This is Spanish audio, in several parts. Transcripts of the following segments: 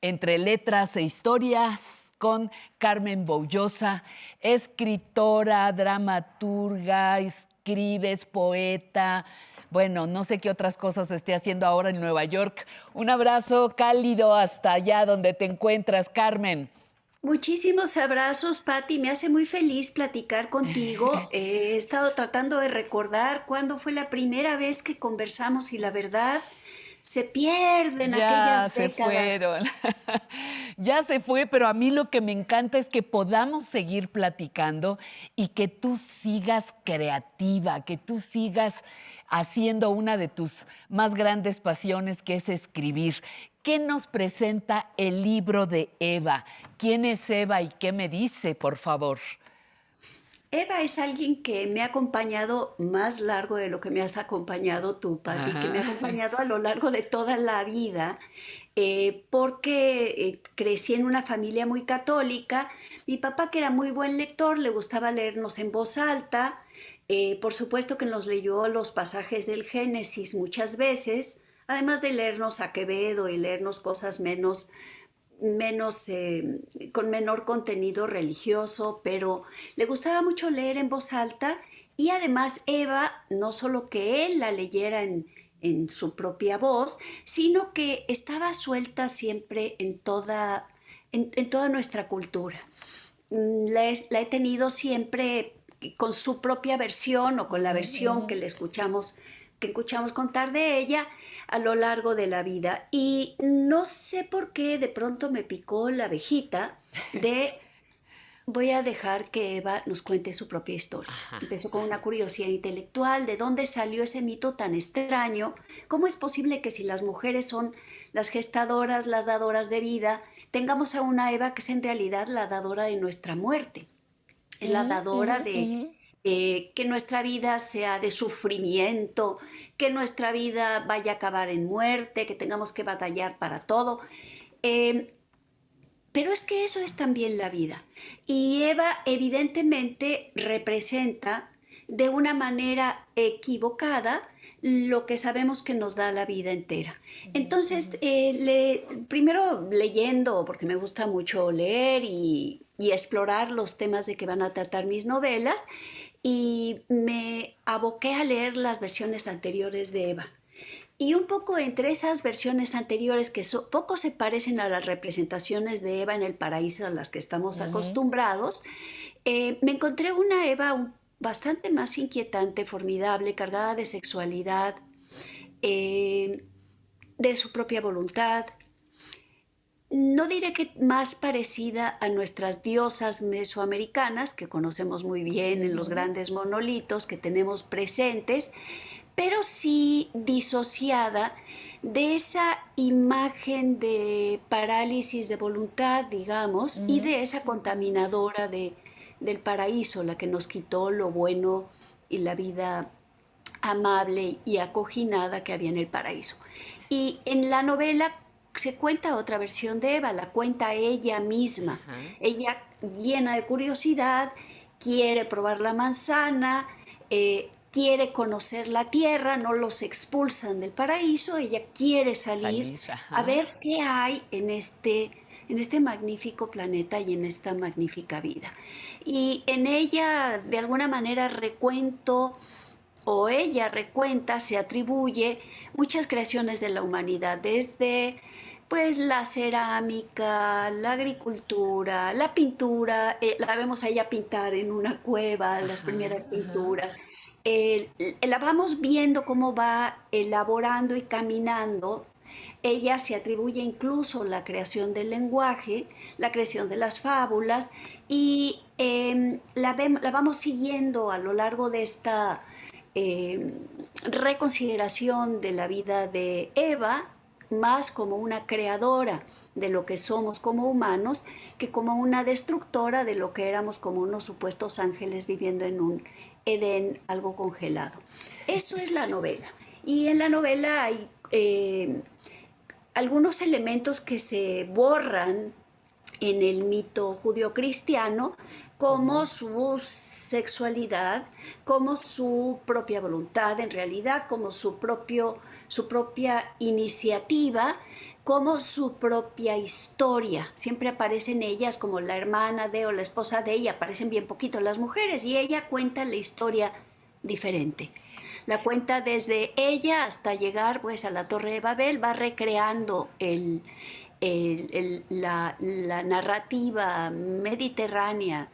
Entre letras e historias con Carmen Boullosa, escritora, dramaturga, escribes, poeta. Bueno, no sé qué otras cosas esté haciendo ahora en Nueva York. Un abrazo cálido hasta allá donde te encuentras, Carmen. Muchísimos abrazos, Patti. Me hace muy feliz platicar contigo. He estado tratando de recordar cuándo fue la primera vez que conversamos y la verdad se pierden Ya aquellas se décadas. fueron. Ya se fue, pero a mí lo que me encanta es que podamos seguir platicando y que tú sigas creativa, que tú sigas haciendo una de tus más grandes pasiones, que es escribir. ¿Qué nos presenta el libro de Eva? ¿Quién es Eva y qué me dice, por favor? Eva es alguien que me ha acompañado más largo de lo que me has acompañado tú, Patti, que me ha Ajá. acompañado a lo largo de toda la vida, porque crecí en una familia muy católica. Mi papá, que era muy buen lector, le gustaba leernos en voz alta. Por supuesto que nos leyó los pasajes del Génesis muchas veces, además de leernos a Quevedo y leernos cosas con menor contenido religioso, pero le gustaba mucho leer en voz alta. Y además Eva, no solo que él la leyera en su propia voz, sino que estaba suelta siempre en toda nuestra cultura. La he tenido siempre con su propia versión o con la Ujú, versión ujú. que escuchamos contar de ella a lo largo de la vida. Y no sé por qué de pronto me picó la abejita de voy a dejar que Eva nos cuente su propia historia. Ajá, Empezó con una ajá. curiosidad intelectual, ¿de dónde salió ese mito tan extraño? ¿Cómo es posible que si las mujeres son las gestadoras, las dadoras de vida, tengamos a una Eva que es en realidad la dadora de nuestra muerte? Es la Ujú, dadora ujú, de ujú. que nuestra vida sea de sufrimiento, que nuestra vida vaya a acabar en muerte, que tengamos que batallar para todo. Eh, pero es que eso es también la vida. Y Eva evidentemente representa de una manera equivocada lo que sabemos que nos da la vida entera. Ujú, Entonces, ujú. primero leyendo, porque me gusta mucho leer y explorar los temas de que van a tratar mis novelas, y me aboqué a leer las versiones anteriores de Eva. Y un poco entre esas versiones anteriores que poco se parecen a las representaciones de Eva en el paraíso a las que estamos Ujú. acostumbrados, me encontré una Eva bastante más inquietante, formidable, cargada de sexualidad, eh, de su propia voluntad. No diré que más parecida a nuestras diosas mesoamericanas, que conocemos muy bien en los Ujú. grandes monolitos que tenemos presentes, pero sí disociada de esa imagen de parálisis de voluntad, digamos, y Ujú, de esa contaminadora del paraíso, la que nos quitó lo bueno y la vida amable y acoginada que había en el paraíso. Y en la novela se cuenta otra versión de Eva, la cuenta ella misma. ajá. Ella, llena de curiosidad, quiere probar la manzana, quiere conocer la tierra, no los expulsan del paraíso, ella quiere salir Salir, a ajá. ver qué hay en este magnífico planeta y en esta magnífica vida. Y en ella, de alguna manera, recuento o ella recuenta, se atribuye muchas creaciones de la humanidad, desde pues la cerámica, la agricultura, la pintura, la vemos a ella pintar en una cueva, las Ajá, primeras ajá. pinturas. Eh, la vamos viendo cómo va elaborando y caminando. Ella se atribuye incluso la creación del lenguaje, la creación de las fábulas, y la vamos siguiendo a lo largo de esta eh, reconsideración de la vida de Eva, más como una creadora de lo que somos como humanos, que como una destructora de lo que éramos como unos supuestos ángeles viviendo en un Edén algo congelado. Eso es la novela. Y en la novela hay algunos elementos que se borran en el mito judio-cristiano, como Ujú. su sexualidad, como su propia voluntad en realidad, como su propio su propia iniciativa, como su propia historia. Siempre aparecen ellas como la hermana de o la esposa de ella, aparecen bien poquito las mujeres y ella cuenta la historia diferente. La cuenta desde ella hasta llegar pues a la Torre de Babel, va recreando la narrativa mediterránea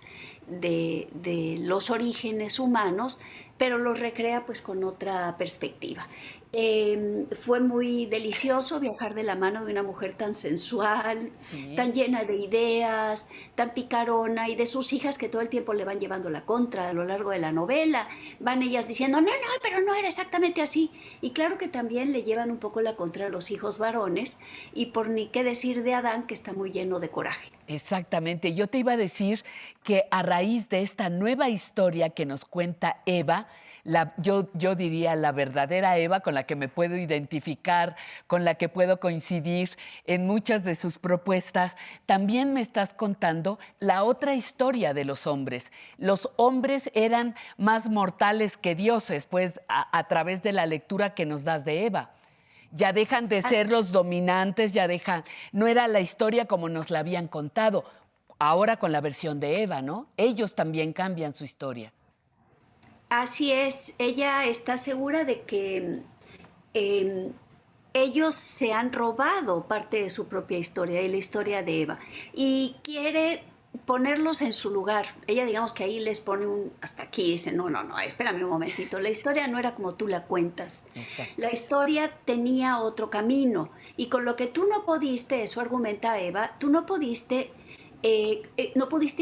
de los orígenes humanos, pero los recrea pues con otra perspectiva. Fue muy delicioso viajar de la mano de una mujer tan sensual, Sí. tan llena de ideas, tan picarona, y de sus hijas que todo el tiempo le van llevando la contra a lo largo de la novela. Van ellas diciendo, no, no, pero no era exactamente así. Y claro que también le llevan un poco la contra a los hijos varones, y por ni qué decir de Adán, que está muy lleno de coraje. Exactamente. Yo te iba a decir que a raíz de esta nueva historia que nos cuenta Eva, yo diría la verdadera Eva con la que me puedo identificar, con la que puedo coincidir en muchas de sus propuestas, también me estás contando la otra historia de los hombres. Los hombres eran más mortales que dioses, pues a través de la lectura que nos das de Eva. Ya dejan de ser los dominantes, ya dejan, no era la historia como nos la habían contado, ahora con la versión de Eva, ¿no? Ellos también cambian su historia. Así es, ella está segura de que eh, ellos se han robado parte de su propia historia, de la historia de Eva, y quiere ponerlos en su lugar. Ella digamos que ahí les pone un hasta aquí, dice, no, no, no, espérame un momentito, la historia no era como tú la cuentas. Exacto. La historia tenía otro camino, y con lo que tú no pudiste, eso argumenta Eva, tú no pudiste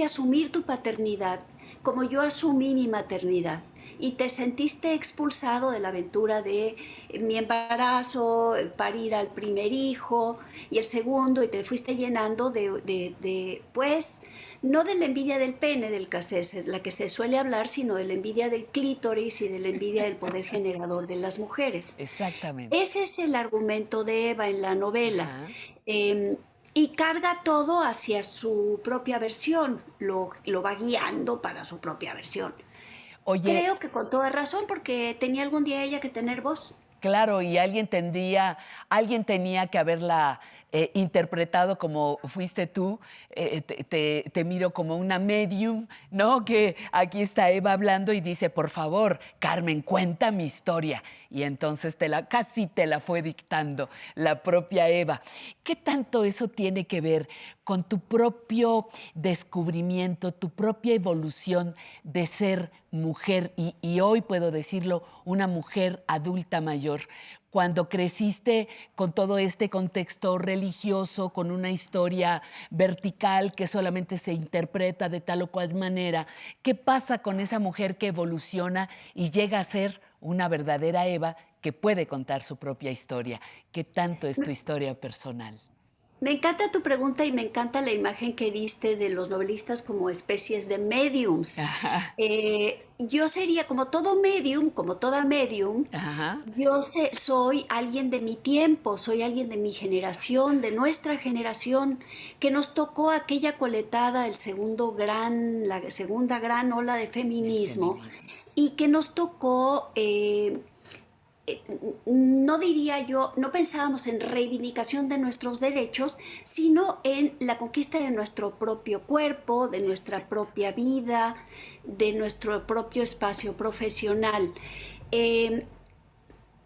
asumir tu paternidad como yo asumí mi maternidad, y te sentiste expulsado de la aventura de mi embarazo, parir al primer hijo y el segundo, y te fuiste llenando pues, no de la envidia del pene del que es la que se suele hablar, sino de la envidia del clítoris y de la envidia del poder generador de las mujeres. Exactamente. Ese es el argumento de Eva en la novela. Ajá. Eh, y carga todo hacia su propia versión, lo va guiando para su propia versión. Oye, Creo que con toda razón, porque tenía algún día ella que tener voz. claro, y alguien tenía que haberla interpretado como fuiste tú. Te miro como una medium, ¿no? Que aquí está Eva hablando y dice, por favor, Carmen, cuenta mi historia. Y entonces casi te la fue dictando la propia Eva. ¿Qué tanto eso tiene que ver con tu propio descubrimiento, tu propia evolución de ser mujer y hoy puedo decirlo, una mujer adulta mayor? Cuando creciste con todo este contexto religioso, con una historia vertical que solamente se interpreta de tal o cual manera, ¿qué pasa con esa mujer que evoluciona y llega a ser una verdadera Eva que puede contar su propia historia? ¿Qué tanto es tu historia personal? Me encanta tu pregunta y me encanta la imagen que diste de los novelistas como especies de mediums. Ajá, Yo sería como todo medium, como toda medium, ajá, soy alguien de mi tiempo, soy alguien de mi generación, de nuestra generación, que nos tocó aquella coletada, la segunda gran ola de del feminismo, feminismo. y que nos tocó no diría yo, no pensábamos en reivindicación de nuestros derechos, sino en la conquista de nuestro propio cuerpo, de nuestra Exacto. propia vida, de nuestro propio espacio profesional. Eh,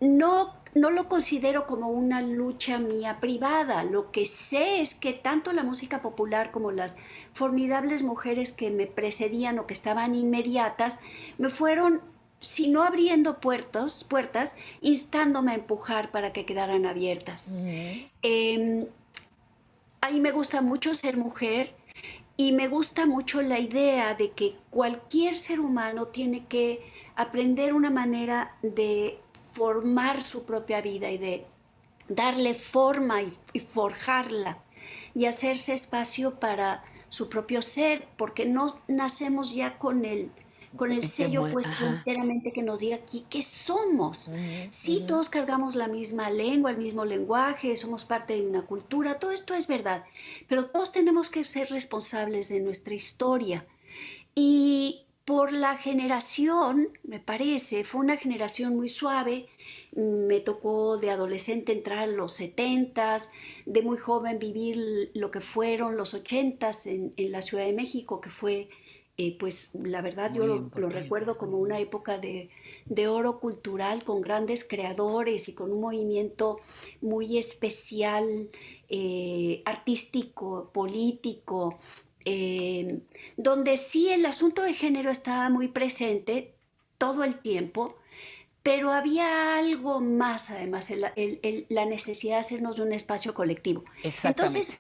no lo considero como una lucha mía privada. Lo que sé es que tanto la música popular como las formidables mujeres que me precedían o que estaban inmediatas me fueron, si no abriendo puertas, instándome a empujar para que quedaran abiertas. Ujú. Eh, a mí me gusta mucho ser mujer y me gusta mucho la idea de que cualquier ser humano tiene que aprender una manera de formar su propia vida y de darle forma y forjarla y hacerse espacio para su propio ser, porque no nacemos ya con el sello puesto Ajá. enteramente que nos diga aquí qué somos. Ujú, Sí, ujú. todos cargamos la misma lengua, el mismo lenguaje, somos parte de una cultura, todo esto es verdad, pero todos tenemos que ser responsables de nuestra historia. Y por la generación, me parece, fue una generación muy suave. Me tocó de adolescente entrar a los setentas, de muy joven vivir lo que fueron los ochentas en la Ciudad de México, que fue, pues la verdad yo Muy lo importante. recuerdo como una época de oro cultural con grandes creadores y con un movimiento muy especial, artístico, político, eh, donde sí el asunto de género estaba muy presente todo el tiempo, pero había algo más, además, la necesidad de hacernos de un espacio colectivo. Entonces, Exactamente.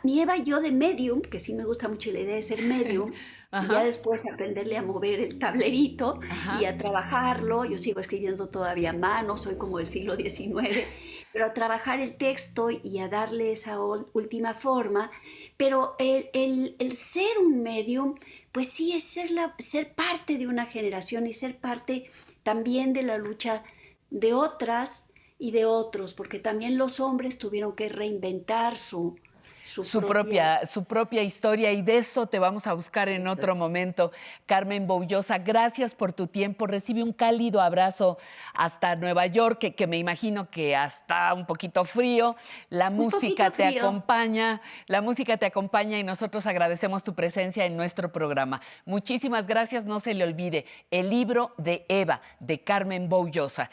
mi Eva y yo de medium, que sí me gusta mucho la idea de ser medium, y ya Ajá, después aprenderle a mover el tablerito y ajá. a trabajarlo. Yo sigo escribiendo todavía a mano, soy como del siglo XIX, pero a trabajar el texto y a darle esa última forma. Pero el ser un medium, pues sí es ser parte de una generación y ser parte también de la lucha de otras y de otros, porque también los hombres tuvieron que reinventar su propia Su propia historia y de eso te vamos a buscar en otro historia. momento. Carmen Boullosa, gracias por tu tiempo. Recibe un cálido abrazo hasta Nueva York, que me imagino que hasta un poquito frío. Un poquito frío. La música te acompaña y nosotros agradecemos tu presencia en nuestro programa. Muchísimas gracias, no se le olvide, el libro de Eva, de Carmen Boullosa.